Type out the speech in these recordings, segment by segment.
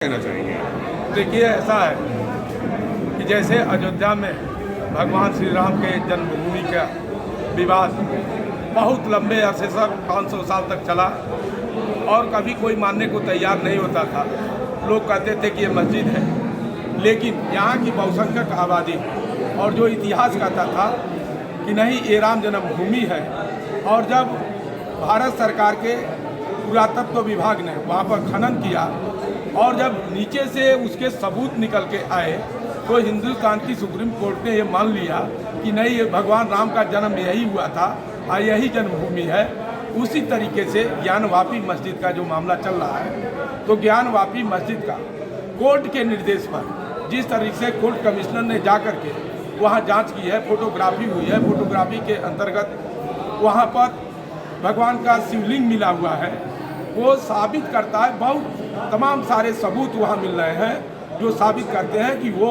कहना चाहेंगे? देखिए, ऐसा है कि जैसे अयोध्या में भगवान श्री राम के जन्मभूमि का विवाद बहुत लंबे अरसे से 500 साल तक चला और कभी कोई मानने को तैयार नहीं होता था। लोग कहते थे कि ये मस्जिद है, लेकिन यहाँ की बहुसंख्यक आबादी और जो इतिहास कहता था कि नहीं, ये राम जन्मभूमि है। और जब भारत सरकार के पुरातत्व विभाग ने वहाँ पर खनन किया और जब नीचे से उसके सबूत निकल के आए तो हिंदुस्तान की सुप्रीम कोर्ट ने ये मान लिया कि नहीं, ये भगवान राम का जन्म यही हुआ था और यही जन्मभूमि है। उसी तरीके से ज्ञानवापी मस्जिद का जो मामला चल रहा है, तो ज्ञानवापी मस्जिद का कोर्ट के निर्देश पर जिस तरीके से कोर्ट कमिश्नर ने जा कर के वहाँ जांच की है, फोटोग्राफी हुई है, फोटोग्राफी के अंतर्गत वहाँ पर भगवान का शिवलिंग मिला हुआ है, वो साबित करता है, बहुत तमाम सारे सबूत वहाँ मिल रहे हैं जो साबित करते हैं कि वो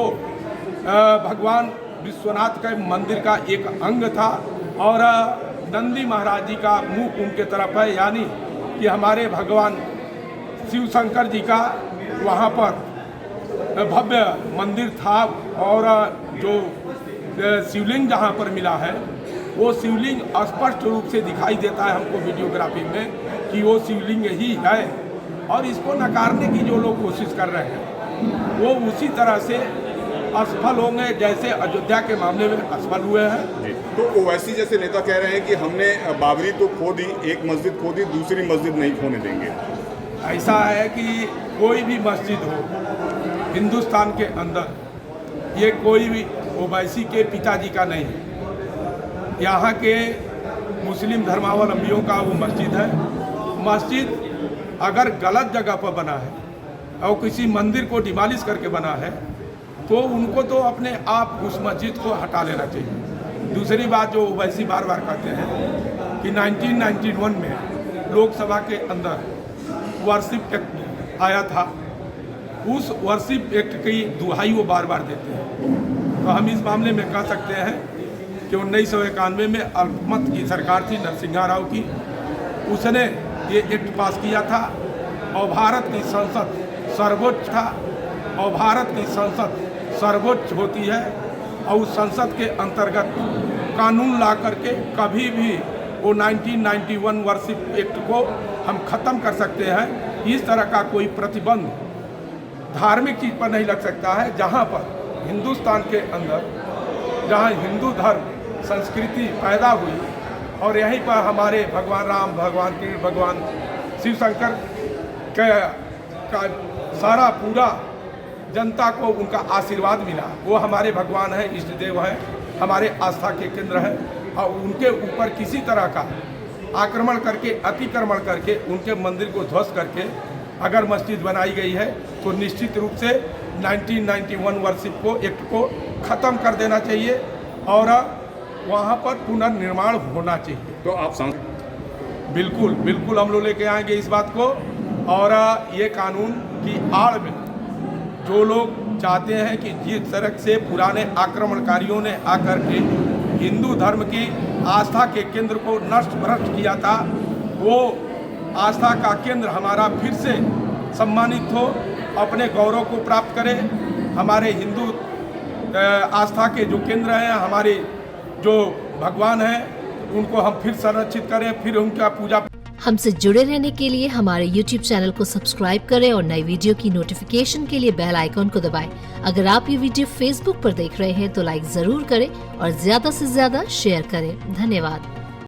भगवान विश्वनाथ के मंदिर का एक अंग था और नंदी महाराज जी का मुख उनके तरफ है, यानी कि हमारे भगवान शिव शंकर जी का वहाँ पर भव्य मंदिर था। और जो शिवलिंग जहाँ पर मिला है वो शिवलिंग स्पष्ट रूप से दिखाई देता है हमको वीडियोग्राफी में कि वो शिवलिंग ही है। और इसको नकारने की जो लोग कोशिश कर रहे हैं वो उसी तरह से असफल होंगे जैसे अयोध्या के मामले में असफल हुए हैं। तो ओवैसी जैसे नेता कह रहे हैं कि हमने बाबरी तो खो दी, एक मस्जिद खो दी, दूसरी मस्जिद नहीं खोने देंगे। ऐसा है कि कोई भी मस्जिद हो हिंदुस्तान के अंदर, ये कोई भी ओवैसी के पिताजी का नहीं है, यहाँ के मुस्लिम धर्मावलंबियों का वो मस्जिद है। मस्जिद अगर गलत जगह पर बना है और किसी मंदिर को डिमालिश करके बना है तो उनको तो अपने आप उस मस्जिद को हटा लेना चाहिए। दूसरी बात जो ओवैसी बार बार कहते हैं कि 1991 में लोकसभा के अंदर वर्शिप एक्ट आया था, उस वर्शिप एक्ट की दुहाई वो बार बार देते हैं। तो हम इस मामले में कह सकते हैं कि 1991 में अल्पमत की सरकार थी नरसिम्हा राव की, उसने ये एक्ट पास किया था और भारत की संसद सर्वोच्च था और भारत की संसद सर्वोच्च होती है और उस संसद के अंतर्गत कानून ला करके कभी भी वो 1991 वर्शिप एक्ट को हम ख़त्म कर सकते हैं। इस तरह का कोई प्रतिबंध धार्मिक चीज़ पर नहीं लग सकता है। जहाँ पर हिंदुस्तान के अंदर जहाँ हिंदू धर्म संस्कृति पैदा हुई और यहीं पर हमारे भगवान राम, भगवान कृष्ण, भगवान शिव शंकर का सारा पूरा जनता को उनका आशीर्वाद मिला, वो हमारे भगवान हैं, इष्ट देव हैं, हमारे आस्था के केंद्र हैं। और उनके ऊपर किसी तरह का आक्रमण करके, अतिक्रमण करके, उनके मंदिर को ध्वस्त करके अगर मस्जिद बनाई गई है तो निश्चित रूप से 1991 वर्शिप को एक्ट को ख़त्म कर देना चाहिए और वहाँ पर पुनर्निर्माण होना चाहिए। तो आप बिल्कुल बिल्कुल हम लोग लेके आएंगे इस बात को। और ये कानून की आड़ में जो लोग चाहते हैं कि जिस तरह से पुराने आक्रमणकारियों ने आकर के हिंदू धर्म की आस्था के केंद्र को नष्ट भ्रष्ट किया था, वो आस्था का केंद्र हमारा फिर से सम्मानित हो, अपने गौरव को प्राप्त करे। हमारे हिंदू आस्था के जो केंद्र हैं, हमारे जो भगवान हैं, उनको हम फिर संरक्षित करें, फिर उनका पूजा। हमसे जुड़े रहने के लिए हमारे YouTube चैनल को सब्सक्राइब करें और नई वीडियो की नोटिफिकेशन के लिए बेल आइकॉन को दबाएं। अगर आप ये वीडियो Facebook पर देख रहे हैं तो लाइक जरूर करें और ज्यादा से ज्यादा शेयर करें। धन्यवाद।